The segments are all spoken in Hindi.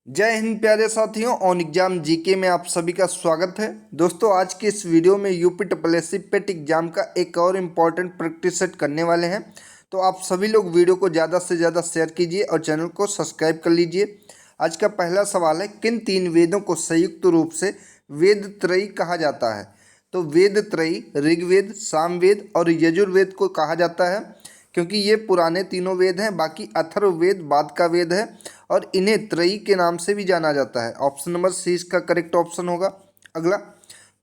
जय हिंद प्यारे साथियों। ऑन एग्जाम जीके में आप सभी का स्वागत है। दोस्तों, आज की इस वीडियो में यूपी ट्रिपल पेट एग्जाम का एक और इम्पॉर्टेंट प्रैक्टिस सेट करने वाले हैं। तो आप सभी लोग वीडियो को ज़्यादा से ज़्यादा शेयर कीजिए और चैनल को सब्सक्राइब कर लीजिए। आज का पहला सवाल है, किन तीन वेदों को संयुक्त रूप से वेद त्रयी कहा जाता है? तो वेद त्रयी ऋग्वेद, सामवेद और यजुर्वेद को कहा जाता है, क्योंकि ये पुराने तीनों वेद हैं। बाकी अथर्ववेद बाद का वेद है और इन्हें त्रयी के नाम से भी जाना जाता है। ऑप्शन नंबर सी इसका करेक्ट ऑप्शन होगा। अगला,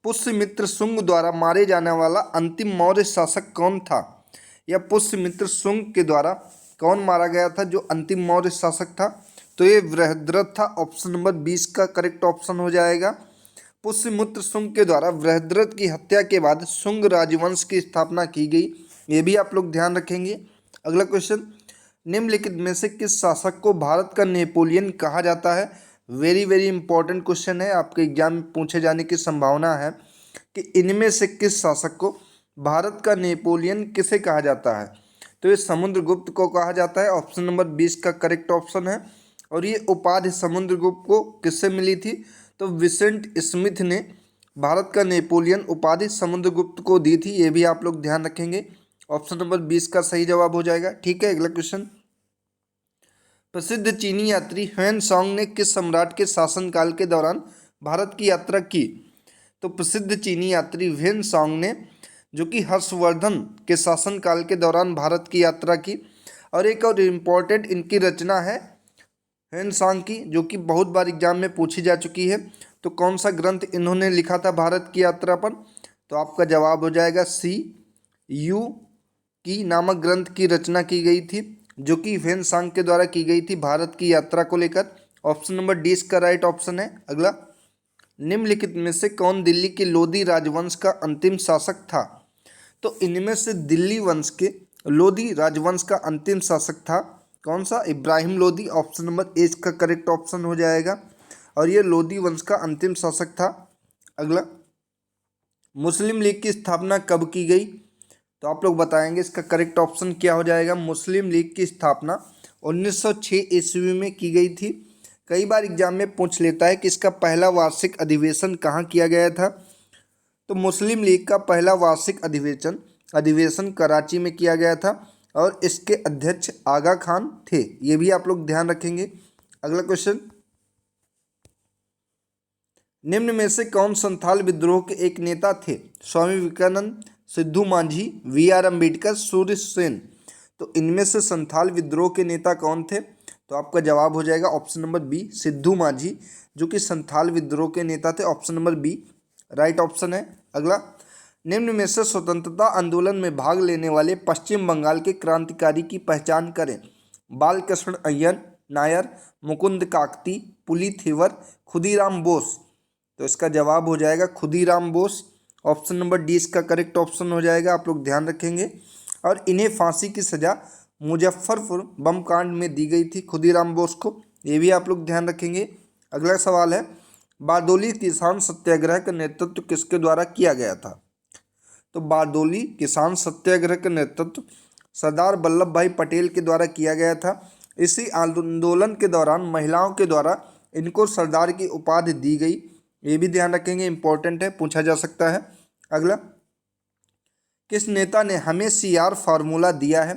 पुष्यमित्र शुंग द्वारा मारे जाने वाला अंतिम मौर्य शासक कौन था? या पुष्यमित्र शुंग के द्वारा कौन मारा गया था जो अंतिम मौर्य शासक था? तो ये बृहद्रथ था। ऑप्शन नंबर 20 का करेक्ट ऑप्शन हो जाएगा। पुष्यमित्र शुंग के द्वारा बृहद्रथ की हत्या के बाद शुंग राजवंश की स्थापना की गई। ये भी आप लोग ध्यान रखेंगे। अगला क्वेश्चन, निम्नलिखित में से किस शासक को भारत का नेपोलियन कहा जाता है? वेरी वेरी इंपॉर्टेंट क्वेश्चन है, आपके एग्जाम में पूछे जाने की संभावना है कि इनमें से किस शासक को भारत का नेपोलियन किसे कहा जाता है? तो ये समुद्रगुप्त को कहा जाता है। ऑप्शन नंबर 20 का करेक्ट ऑप्शन है। और ये उपाधि समुद्रगुप्त को किससे मिली थी? तो विसेंट स्मिथ ने भारत का नेपोलियन उपाधि समुद्रगुप्त को दी थी। ये भी आप लोग ध्यान रखेंगे। ऑप्शन नंबर 20 का सही जवाब हो जाएगा। ठीक है, अगला क्वेश्चन, प्रसिद्ध चीनी यात्री ह्वेन सांग ने किस सम्राट के शासनकाल के दौरान भारत की यात्रा की? तो प्रसिद्ध चीनी यात्री ह्वेन सांग ने, जो कि हर्षवर्धन के शासनकाल के दौरान भारत की यात्रा की। और एक और इम्पॉर्टेंट इनकी रचना है ह्वेन सांग की, जो कि बहुत बार एग्जाम में पूछी जा चुकी है। तो कौन सा ग्रंथ इन्होंने लिखा था भारत की यात्रा पर? तो आपका जवाब हो जाएगा सी, यू की नामक ग्रंथ की रचना की गई थी, जो कि ह्वेन सांग के द्वारा की गई थी भारत की यात्रा को लेकर। ऑप्शन नंबर डी इसका राइट ऑप्शन है। अगला, निम्नलिखित में से कौन दिल्ली के लोधी राजवंश का अंतिम शासक था? तो इनमें से दिल्ली वंश के लोधी राजवंश का अंतिम शासक था कौन सा? Ibrahim Lodhi. Option number A का करेक्ट ऑप्शन हो जाएगा। और ये लोधी वंश का अंतिम शासक था। अगला, मुस्लिम लीग की स्थापना कब की गई? तो आप लोग बताएंगे इसका करेक्ट ऑप्शन क्या हो जाएगा। मुस्लिम लीग की स्थापना 1906 ईस्वी में की गई थी। कई बार एग्जाम में पूछ लेता है कि इसका पहला वार्षिक अधिवेशन कहाँ किया गया था। तो मुस्लिम लीग का पहला वार्षिक अधिवेशन कराची में किया गया था और इसके अध्यक्ष आगा खान थे। ये भी आप लोग ध्यान रखेंगे। अगला क्वेश्चन, निम्न में से कौन संथाल विद्रोह के एक नेता थे? Swami Vivekananda, Sidhu Manjhi, we are Ambedkar, Surya Sen. तो इनमें से संथाल विद्रोह के नेता कौन थे? तो आपका जवाब हो जाएगा option number B, Siddhu Manjhi, जो कि संथाल विद्रोह के नेता थे। Option number B right option है। अगला, निम्न में से स्वतंत्रता आंदोलन में भाग लेने वाले पश्चिम बंगाल के क्रांतिकारी की पहचान करें। बालकृष्ण अय्यर नायर, मुकुंद काकती, पुलिथेवर, खुदीराम बोस। तो इसका जवाब हो जाएगा Khudiram Bose. Option number D इसका करेक्ट ऑप्शन हो जाएगा। आप लोग ध्यान रखेंगे। और इन्हें फांसी की सज़ा मुजफ्फरपुर बम कांड में दी गई थी, खुदीराम बोस को। ये भी आप लोग ध्यान रखेंगे। अगला सवाल है, बारदोली किसान सत्याग्रह का नेतृत्व किसके द्वारा किया गया था? तो बारदोली किसान सत्याग्रह का नेतृत्व सरदार वल्लभ भाई पटेल के द्वारा किया गया था। इसी आंदोलन के दौरान महिलाओं के द्वारा इनको सरदार की उपाधि दी गई। ये भी ध्यान रखेंगे, इंपॉर्टेंट है, पूछा जा सकता है। अगला, किस नेता ने हमें CR फार्मूला दिया है?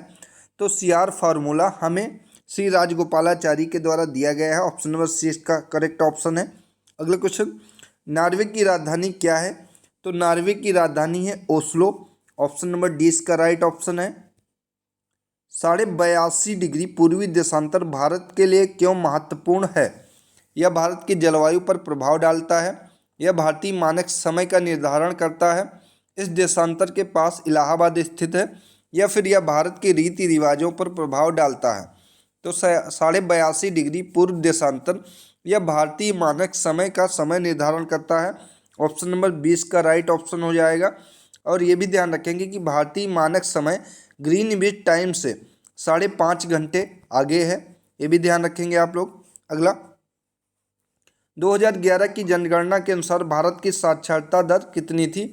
तो CR फार्मूला हमें श्री राजगोपालाचारी के द्वारा दिया गया है। ऑप्शन नंबर सी इसका करेक्ट ऑप्शन है। अगला क्वेश्चन, नॉर्वे की राजधानी क्या है? तो नॉर्वे की राजधानी है ओस्लो। ऑप्शन नंबर डी इसका राइट ऑप्शन है। 82.5 डिग्री पूर्वी देशांतर भारत के लिए क्यों महत्वपूर्ण है? यह भारत की जलवायु पर प्रभाव डालता है, यह भारतीय मानक समय का निर्धारण करता है, इस देशांतर के पास इलाहाबाद स्थित है, या फिर यह भारत के रीति रिवाजों पर प्रभाव डालता है। तो 82.5 डिग्री पूर्व देशांतर यह भारतीय मानक समय का समय निर्धारण करता है। ऑप्शन नंबर 20 का राइट ऑप्शन हो जाएगा। और ये भी ध्यान रखेंगे कि भारतीय मानक समय ग्रीनविच टाइम से 5.5 घंटे आगे है। ये भी ध्यान रखेंगे आप लोग। अगला, 2011 की जनगणना के अनुसार भारत की साक्षरता दर कितनी थी?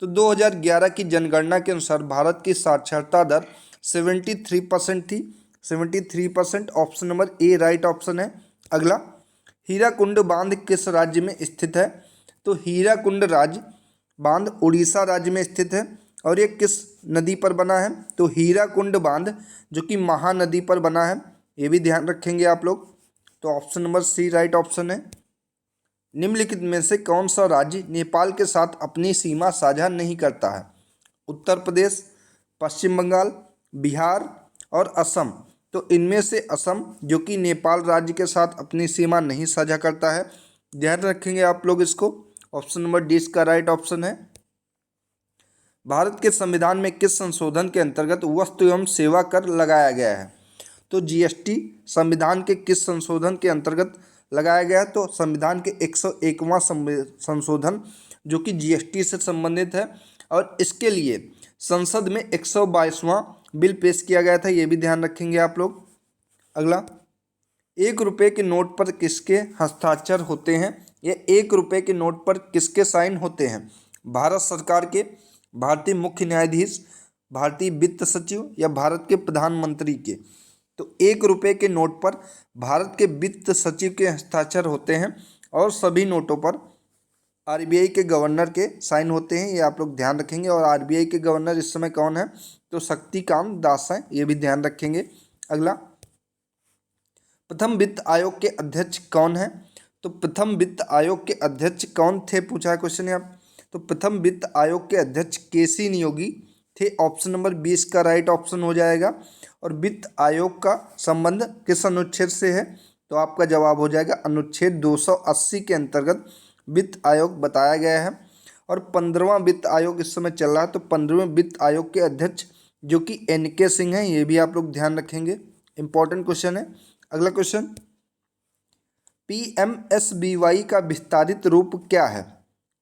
तो 2011 की जनगणना के अनुसार भारत की साक्षरता दर 73% थी। 73%। Option number A right option है। अगला, हीराकुंड बांध किस राज्य में स्थित है? तो हीराकुंड बांध उड़ीसा राज्य में स्थित है। और ये किस नदी पर बना है? तो हीराकुंड बांध जो कि महानदी पर बना है, ये भी ध्यान रखेंगे आप लोग। तो option number C right option है। निम्नलिखित में से कौन सा राज्य नेपाल के साथ अपनी सीमा साझा नहीं करता है? उत्तर प्रदेश, पश्चिम बंगाल, बिहार और असम। तो इनमें से असम जो कि नेपाल राज्य के साथ अपनी सीमा नहीं साझा करता है, ध्यान रखेंगे आप लोग इसको। ऑप्शन नंबर डी इसका राइट ऑप्शन है। भारत के संविधान में किस संशोधन के अंतर्गत वस्तु एवं सेवा कर लगाया गया है? तो जीएसटी संविधान के किस संशोधन के अंतर्गत लगाया गया है? तो संविधान के 101वां संशोधन जो कि जीएसटी से संबंधित है, और इसके लिए संसद में 122वां बिल पेश किया गया था, ये भी ध्यान रखेंगे आप लोग। अगला, 1 रुपये के नोट पर किसके हस्ताक्षर होते हैं? ये 1 रुपये के नोट पर किसके साइन होते हैं? भारत सरकार के, भारतीय मुख्य न्यायाधीश, भारतीय वित्त सचिव या भारत के प्रधानमंत्री के? तो 1 रुपये के नोट पर भारत के वित्त सचिव के हस्ताक्षर होते हैं, और सभी नोटों पर आरबीआई के गवर्नर के साइन होते हैं, ये आप लोग ध्यान रखेंगे। और आरबीआई के गवर्नर इस समय कौन है? तो शक्तिकांत दास हैं, ये भी ध्यान रखेंगे। अगला, प्रथम वित्त आयोग के अध्यक्ष कौन है? तो प्रथम वित्त आयोग के अध्यक्ष कौन थे, पूछा है क्वेश्चन यहाँ। तो प्रथम वित्त आयोग के अध्यक्ष केसी नियोगी थे। ऑप्शन नंबर 20 का राइट ऑप्शन हो जाएगा। और वित्त आयोग का संबंध किस अनुच्छेद से है? तो आपका जवाब हो जाएगा अनुच्छेद 280 के अंतर्गत वित्त आयोग बताया गया है। और 15वां वित्त आयोग इस समय चल रहा है, तो 15वें वित्त आयोग के अध्यक्ष जो कि NK सिंह हैं, ये भी आप लोग ध्यान रखेंगे, इंपॉर्टेंट क्वेश्चन है। अगला क्वेश्चन, PMSBY का विस्तारित रूप क्या है?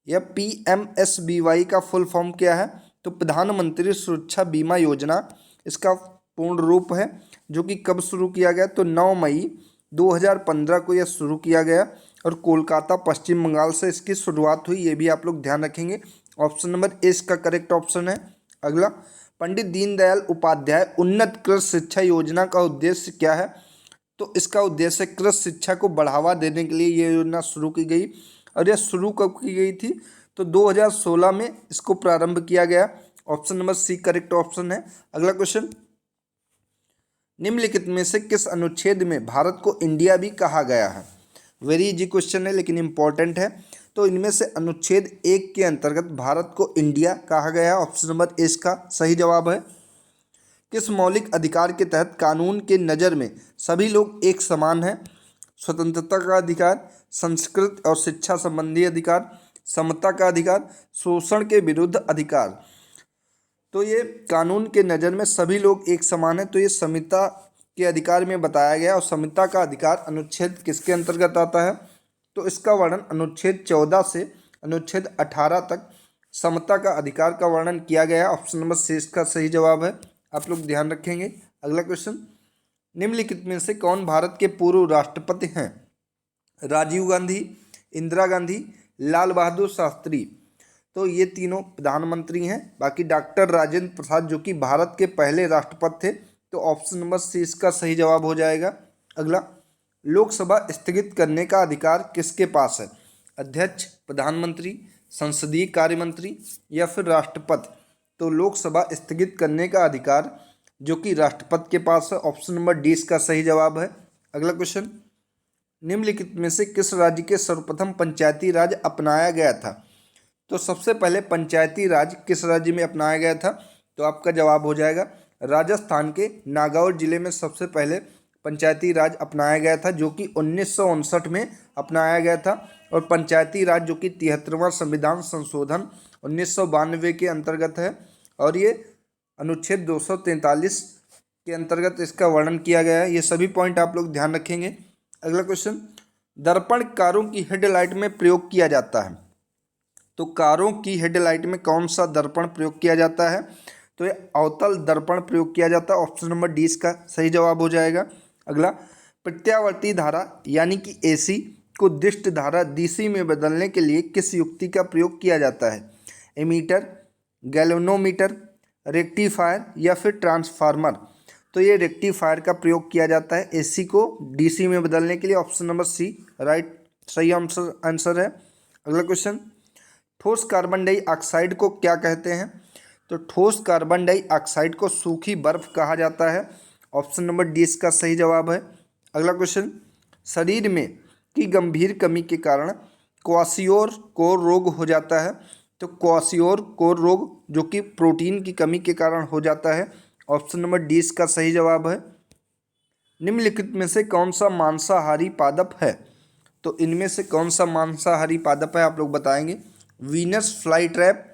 यह PMSBY का फुल फॉर्म क्या है? तो प्रधानमंत्री सुरक्षा बीमा योजना इसका पूर्ण रूप है, जो कि कब शुरू किया गया? तो 9 मई 2015 को यह शुरू किया गया, और कोलकाता पश्चिम बंगाल से इसकी शुरुआत हुई, ये भी आप लोग ध्यान रखेंगे। ऑप्शन नंबर ए इसका करेक्ट ऑप्शन है। अगला, पंडित दीनदयाल उपाध्याय उन्नत कृषि शिक्षा योजना का उद्देश्य क्या है? तो इसका उद्देश्य कृषि शिक्षा को बढ़ावा देने के लिए ये योजना शुरू की गई। और यह शुरू कब की गई थी? तो 2016 में इसको प्रारंभ किया गया। Option number C correct option है। अगला क्वेश्चन, निम्नलिखित में से किस अनुच्छेद में भारत को इंडिया भी कहा गया है? वेरी इजी क्वेश्चन है लेकिन इंपॉर्टेंट है। तो इनमें से अनुच्छेद 1 के अंतर्गत भारत को इंडिया कहा गया है। ऑप्शन नंबर ए इसका सही जवाब है। किस मौलिक अधिकार के तहत कानून के नज़र में सभी लोग एक समान हैं? स्वतंत्रता का अधिकार, संस्कृत और शिक्षा संबंधी अधिकार, समता का अधिकार, शोषण के विरुद्ध अधिकार। तो ये कानून के नज़र में सभी लोग एक समान हैं, तो ये समता के अधिकार में बताया गया। और समता का अधिकार अनुच्छेद किसके अंतर्गत आता है? तो इसका वर्णन अनुच्छेद 14 से अनुच्छेद 18 तक समता का अधिकार का वर्णन किया गया है। ऑप्शन नंबर सी इसका सही जवाब है, आप लोग ध्यान रखेंगे। अगला क्वेश्चन, निम्नलिखित में से कौन भारत के पूर्व राष्ट्रपति हैं? राजीव गांधी, इंदिरा गांधी, लाल बहादुर शास्त्री। तो ये तीनों प्रधानमंत्री हैं। बाकी डॉक्टर राजेंद्र प्रसाद जो कि भारत के पहले राष्ट्रपति थे, तो ऑप्शन नंबर सी इसका सही जवाब हो जाएगा। अगला, लोकसभा स्थगित करने का अधिकार किसके पास है? अध्यक्ष, प्रधानमंत्री, संसदीय कार्य मंत्री या फिर राष्ट्रपति? तो लोकसभा स्थगित करने का अधिकार जो कि राष्ट्रपति के पास है। ऑप्शन नंबर डी इसका सही जवाब है। अगला क्वेश्चन, निम्नलिखित में से किस राज्य के सर्वप्रथम पंचायती राज अपनाया गया था? तो सबसे पहले पंचायती राज किस राज्य में अपनाया गया था? तो आपका जवाब हो जाएगा राजस्थान के नागौर जिले में सबसे पहले पंचायती राज अपनाया गया था, जो कि 1959 में अपनाया गया था। और पंचायती राज जो कि 73वां संविधान संशोधन 1992 के अंतर्गत है, और ये अनुच्छेद 243 के अंतर्गत इसका वर्णन किया गया है। ये सभी पॉइंट आप लोग ध्यान रखेंगे। अगला क्वेश्चन, दर्पण कारों की हेडलाइट में प्रयोग किया जाता है। तो कारों की हेडलाइट में कौन सा दर्पण प्रयोग किया जाता है? तो ये अवतल दर्पण प्रयोग किया जाता है। ऑप्शन नंबर डी इसका सही जवाब हो जाएगा। अगला, प्रत्यावर्ती धारा यानी कि AC को दिष्ट धारा DC में बदलने के लिए किस युक्ति का प्रयोग किया जाता है? एमीटर, गैल्वेनोमीटर, रेक्टिफायर या फिर ट्रांसफार्मर? तो ये रेक्टिफायर का प्रयोग किया जाता है एसी को डीसी में बदलने के लिए। ऑप्शन नंबर सी राइट सही आंसर है। अगला क्वेश्चन, ठोस कार्बन डाइऑक्साइड को क्या कहते हैं? तो ठोस कार्बन डाइऑक्साइड को सूखी बर्फ कहा जाता है। ऑप्शन नंबर डी इसका सही जवाब है। अगला क्वेश्चन, शरीर में की गंभीर कमी के कारण क्वाशियोर रोग हो जाता है। तो क्वाशियोर रोग जो कि प्रोटीन की कमी के कारण हो जाता है। ऑप्शन नंबर डी इसका सही जवाब है। निम्नलिखित में से कौन सा मांसाहारी पादप है? तो इनमें से कौन सा मांसाहारी पादप है आप लोग बताएंगे? Venus fly trap,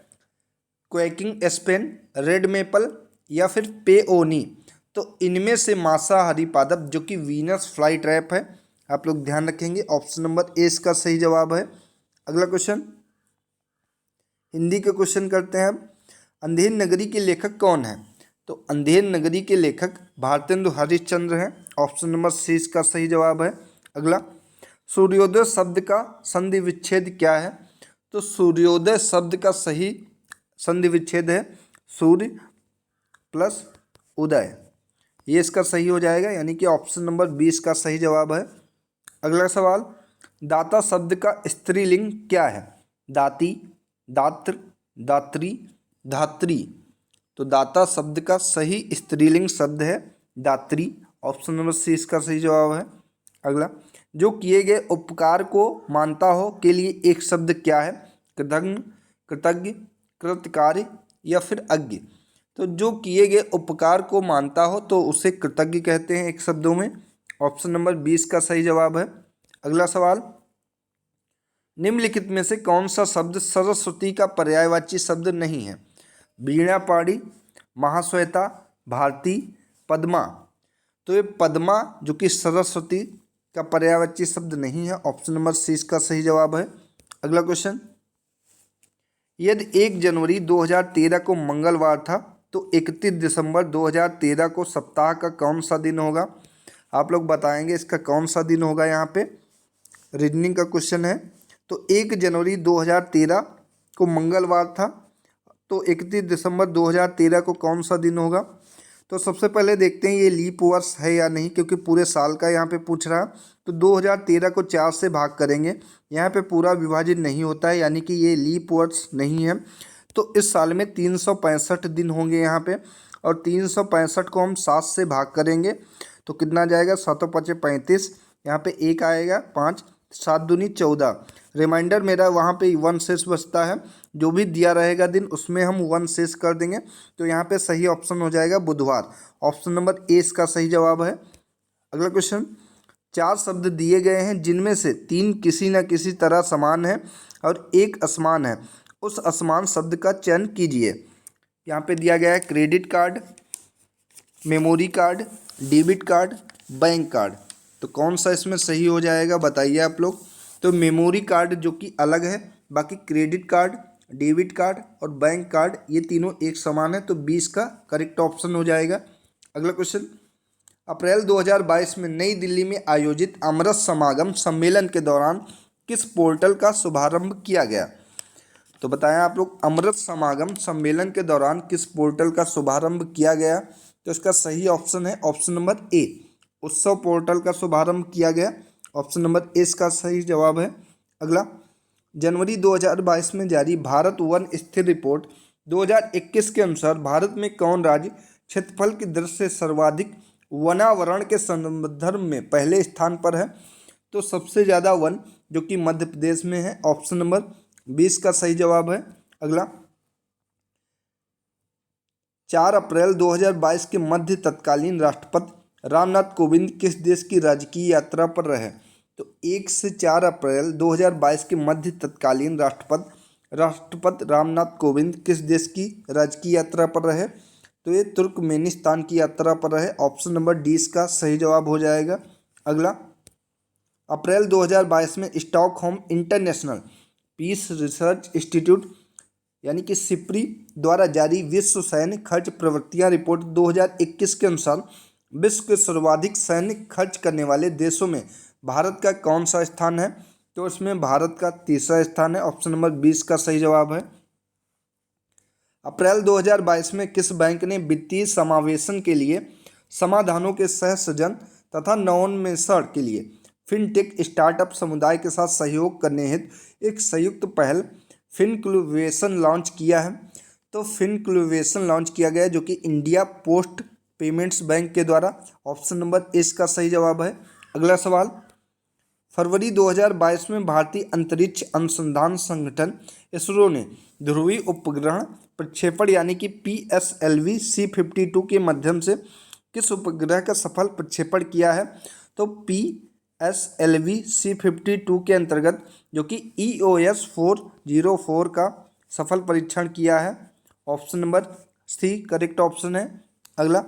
quaking aspen, red maple या फिर पेओनी। तो इनमें से मांसाहारी पादप जो कि वीनस फ्लाई ट्रैप है, आप लोग ध्यान रखेंगे। ऑप्शन नंबर ए इसका सही जवाब है। अगला क्वेश्चन, हिंदी का क्वेश्चन करते हैं अब। अंधेर नगरी के लेखक कौन है? तो अंधेर नगरी के लेखक भारतेंदु हरिश्चंद्र हैं। ऑप्शन नंबर सी इसका सही जवाब है। अगला, सूर्योदय शब्द का संधि विच्छेद क्या है? तो सूर्योदय शब्द का सही संधि विच्छेद है सूर्य प्लस उदय, ये इसका सही हो जाएगा, यानी कि ऑप्शन नंबर बी इसका सही जवाब है। अगला सवाल, दाता शब्द का स्त्रीलिंग क्या है? दाती, दात्र, दात्री, धात्री। तो दाता शब्द का सही स्त्रीलिंग शब्द है दात्री। ऑप्शन नंबर सी इसका सही जवाब है। अगला, जो किए गए उपकार को मानता हो के लिए एक शब्द क्या है? कृतज्ञ, कृतज्ञ, कृतकार्य या फिर अज्ञ। तो जो किए गए उपकार को मानता हो तो उसे कृतज्ञ कहते हैं एक शब्दों में। ऑप्शन नंबर 20 का सही जवाब है। अगला सवाल, निम्नलिखित में से कौन सा शब्द सरस्वती का पर्यायवाची शब्द नहीं है? वीणा पाणी, महाश्वेता, भारती, पद्मा। तो ये पद्मा जो कि सरस्वती का पर्यायवाची शब्द नहीं है। ऑप्शन नंबर सी इसका सही जवाब है। अगला क्वेश्चन, यदि 1 जनवरी 2013 को मंगलवार था तो 31 दिसंबर 2013 को सप्ताह का कौन सा दिन होगा? आप लोग बताएंगे इसका कौन सा दिन होगा। यहाँ पे रीजनिंग का क्वेश्चन है। तो 1 जनवरी 2013 को मंगलवार था, तो 31 दिसंबर 2013 को कौन सा दिन होगा? तो सबसे पहले देखते हैं ये लीप वर्ष है या नहीं, क्योंकि पूरे साल का यहाँ पे पूछ रहा है। तो 2013 को 4 से भाग करेंगे, यहाँ पे पूरा विभाजित नहीं होता है, यानी कि ये लीप वर्ष नहीं है। तो इस साल में 365 दिन होंगे यहाँ पे, और 365 को हम 7 से भाग करेंगे तो कितना जाएगा? 7 × 5 = 35, यहाँ पे 1 आएगा, 5, 7 दूनी 14। रिमाइंडर मेरा वहाँ पे 1 शेष बचता है, जो भी दिया रहेगा दिन उसमें हम 1 शेष कर देंगे। तो यहाँ पे सही ऑप्शन हो जाएगा बुधवार। ऑप्शन नंबर ए इसका सही जवाब है। अगला क्वेश्चन, 4 शब्द दिए गए हैं जिनमें से 3 किसी न किसी तरह समान है और 1 असमान है। उस असमान शब्द का चयन कीजिए। यहाँ पे दिया गया है credit card, memory card, debit card, bank card. तो कौन सा इसमें सही हो जाएगा बताइए आप लोग। तो मेमोरी कार्ड जो कि अलग है, बाकी क्रेडिट कार्ड, डेबिट कार्ड और बैंक कार्ड ये तीनों एक समान है, तो 20 का करेक्ट ऑप्शन हो जाएगा। अगला क्वेश्चन, अप्रैल 2022 में नई दिल्ली में आयोजित अमृत समागम सम्मेलन के दौरान किस पोर्टल का शुभारंभ किया गया? तो बताएं आप लोग, अमृत समागम सम्मेलन के दौरान किस पोर्टल का शुभारंभ किया गया? तो इसका सही ऑप्शन है ऑप्शन नंबर ए, उत्सव पोर्टल का शुभारंभ किया गया। ऑप्शन नंबर ए इसका सही जवाब है। अगला, जनवरी 2022 में जारी भारत वन स्थिर रिपोर्ट 2021 के अनुसार भारत में कौन राज्य क्षेत्रफल की दृष्टि से सर्वाधिक वनावरण के संदर्भ में पहले स्थान पर है? तो सबसे ज़्यादा वन जो कि मध्य प्रदेश में है। ऑप्शन नंबर 20 का सही जवाब है। अगला, 4 अप्रैल 2022 के मध्य तत्कालीन राष्ट्रपति रामनाथ कोविंद किस देश की राजकीय यात्रा पर रहे? तो 1 से 4 अप्रैल 2022 के मध्य तत्कालीन राष्ट्रपति रामनाथ कोविंद किस देश की राजकीय यात्रा पर रहे? तो ये तुर्कमेनिस्तान की यात्रा पर रहे। ऑप्शन नंबर डी इसका सही जवाब हो जाएगा। अगला, अप्रैल 2022 में Stockholm International Peace Research Institute यानी कि सिप्री द्वारा जारी विश्व सैन्य खर्च प्रवृत्तियां रिपोर्ट 2021 के अनुसार विश्व के सर्वाधिक सैन्य खर्च करने वाले देशों में भारत का कौन सा स्थान है? तो इसमें भारत का तीसरा स्थान है। ऑप्शन नंबर 20 का सही जवाब है। अप्रैल 2022 में किस बैंक ने वित्तीय समावेशन के लिए समाधानों के सहसृजन तथा नवोन्मेषण के लिए फिनटेक स्टार्टअप समुदाय के साथ सहयोग करने हेतु एक संयुक्त पहल फिनक्लुवेशन लॉन्च किया है। तो फिनक्लुवेशन लॉन्च किया गया है जो कि इंडिया पोस्ट पेमेंट्स बैंक के द्वारा। ऑप्शन नंबर ए इसका सही जवाब है। अगला सवाल, फरवरी 2022 में भारतीय अंतरिक्ष अनुसंधान संगठन इसरो ने ध्रुवीय उपग्रह प्रक्षेपण यानी कि PSLV C52 के माध्यम से किस उपग्रह का सफल प्रक्षेपण किया है? तो PSLV C52 के अंतर्गत जो कि EOS 404 का सफल परीक्षण किया है। Option number C correct option है। अगला,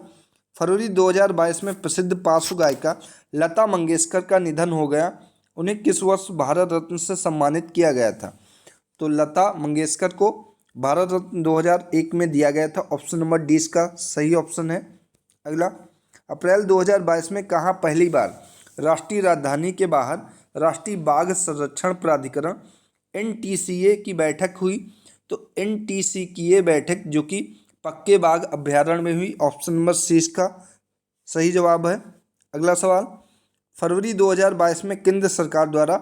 फरवरी 2022 में प्रसिद्ध पार्श्व गायिका लता मंगेशकर का निधन हो गया। उन्हें किस वर्ष भारत रत्न से सम्मानित किया गया था? तो लता मंगेशकर को भारत रत्न 2001 में दिया गया था। ऑप्शन नंबर डी इसका सही ऑप्शन है। अगला, अप्रैल 2022 में कहाँ पहली बार राष्ट्रीय राजधानी के बाहर राष्ट्रीय बाघ संरक्षण प्राधिकरण NTCA की बैठक हुई? तो NTC की ये बैठक जो कि पक्के बाघ अभ्यारण्य में हुई। ऑप्शन नंबर सी इसका सही जवाब है। अगला सवाल, फरवरी 2022 में केंद्र सरकार द्वारा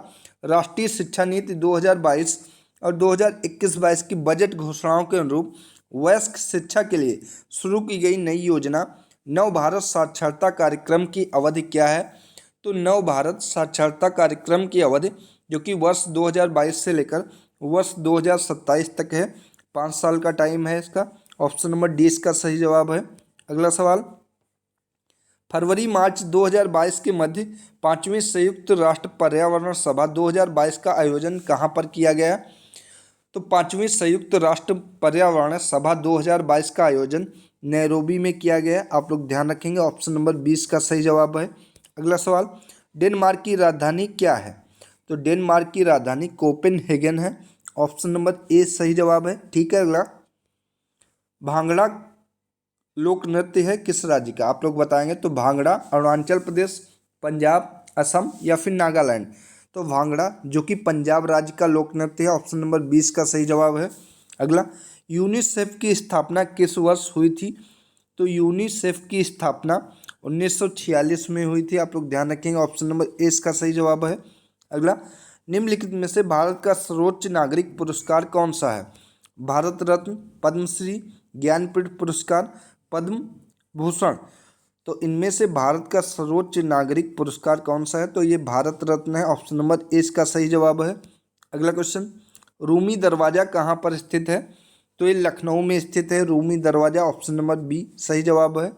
राष्ट्रीय शिक्षा नीति 2022 और 2021-22 की बजट घोषणाओं के अनुरूप वयस्क शिक्षा के लिए शुरू की गई नई योजना नव भारत साक्षरता कार्यक्रम की अवधि क्या है? तो नव भारत साक्षरता कार्यक्रम की अवधि जो कि वर्ष 2022 से लेकर वर्ष 2027 तक है। 5 साल का टाइम है इसका। ऑप्शन नंबर डी इसका सही जवाब है। अगला सवाल, फरवरी मार्च 2022 के मध्य 5वीं संयुक्त राष्ट्र पर्यावरण सभा 2022 का आयोजन कहाँ पर किया गया? तो 5वीं संयुक्त राष्ट्र पर्यावरण सभा 2022 का आयोजन नैरोबी में किया गया। आप लोग ध्यान रखेंगे। ऑप्शन नंबर 20 का सही जवाब है। अगला सवाल, डेनमार्क की राजधानी क्या है? तो डेनमार्क की राजधानी कोपेनहेगन है। ऑप्शन नंबर ए सही जवाब है। ठीक है। अगला, भांगड़ा लोक नृत्य है किस राज्य का? आप लोग बताएंगे। तो भांगड़ा अरुणाचल प्रदेश, पंजाब, असम या फिर नागालैंड? तो भांगड़ा जो कि पंजाब राज्य का लोक नृत्य है। ऑप्शन नंबर 20 का सही जवाब है। अगला, यूनिसेफ की स्थापना किस वर्ष हुई थी? तो यूनिसेफ की स्थापना 1946 में हुई थी। आप लोग ध्यान रखेंगे। ऑप्शन नंबर ए इसका सही जवाब है। अगला, निम्नलिखित में से भारत का सर्वोच्च नागरिक पुरस्कार कौन सा है? भारत रत्न, पद्मश्री, ज्ञानपीठ पुरस्कार, पद्म भूषण? तो इनमें से भारत का सर्वोच्च नागरिक पुरस्कार कौन सा है? तो ये भारत रत्न है। ऑप्शन नंबर ए इसका सही जवाब है। अगला क्वेश्चन, रूमी दरवाज़ा कहाँ पर स्थित है? तो ये लखनऊ में स्थित है रूमी दरवाज़ा। ऑप्शन नंबर बी सही जवाब है।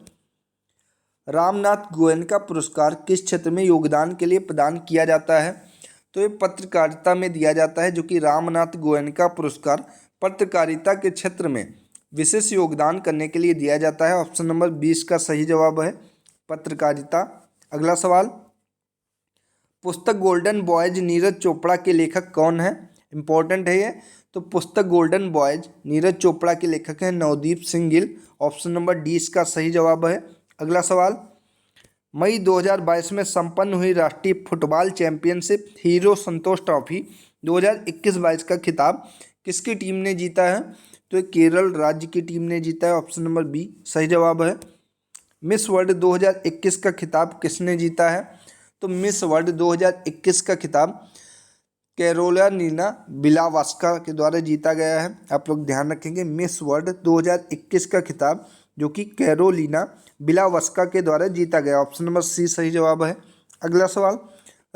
रामनाथ गोयनका पुरस्कार किस क्षेत्र में योगदान के लिए प्रदान किया जाता है? तो ये पत्रकारिता में दिया जाता है, जो कि रामनाथ गोयनका पुरस्कार पत्रकारिता के क्षेत्र में विशेष योगदान करने के लिए दिया जाता है। ऑप्शन नंबर 20 का सही जवाब है, पत्रकारिता। अगला सवाल, पुस्तक गोल्डन बॉयज नीरज चोपड़ा के लेखक कौन है? इंपॉर्टेंट है ये। तो पुस्तक गोल्डन बॉयज नीरज चोपड़ा के लेखक हैं Navdeep Singh Gill. Option number D इसका सही जवाब है। अगला सवाल, मई 2022 में संपन्न हुई राष्ट्रीय फुटबॉल चैंपियनशिप हीरो संतोष ट्रॉफी 2021-22 का खिताब किसकी टीम ने जीता है? तो ये केरल राज्य की टीम ने जीता है। ऑप्शन नंबर बी सही जवाब है। मिस वर्ल्ड 2021 का खिताब किसने जीता है? तो मिस वर्ल्ड 2021 का खिताब कैरोलिना बिलावास्का के द्वारा जीता गया है। आप लोग ध्यान रखेंगे। मिस वर्ल्ड 2021 का खिताब जो कि कैरोलिना बिलावास्का के द्वारा जीता गया। ऑप्शन नंबर सी सही जवाब है। अगला सवाल,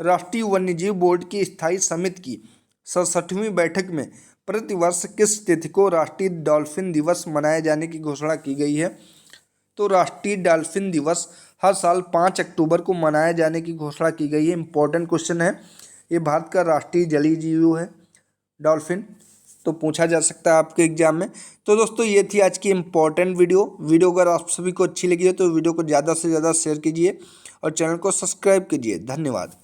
राष्ट्रीय वन्यजीव बोर्ड की स्थायी समिति की 67वीं बैठक में प्रतिवर्ष किस तिथि को राष्ट्रीय डॉल्फिन दिवस मनाए जाने की घोषणा की गई है? तो राष्ट्रीय डॉल्फिन दिवस हर साल 5 अक्टूबर को मनाए जाने की घोषणा की गई है। इंपॉर्टेंट क्वेश्चन है। ये भारत का राष्ट्रीय जलीय जीव है डॉल्फिन, तो पूछा जा सकता है आपके एग्जाम में। तो दोस्तों ये थी आज की इम्पोर्टेंट वीडियो अगर आप सभी को अच्छी लगी है तो वीडियो को ज़्यादा से ज़्यादा शेयर कीजिए और चैनल को सब्सक्राइब कीजिए। धन्यवाद।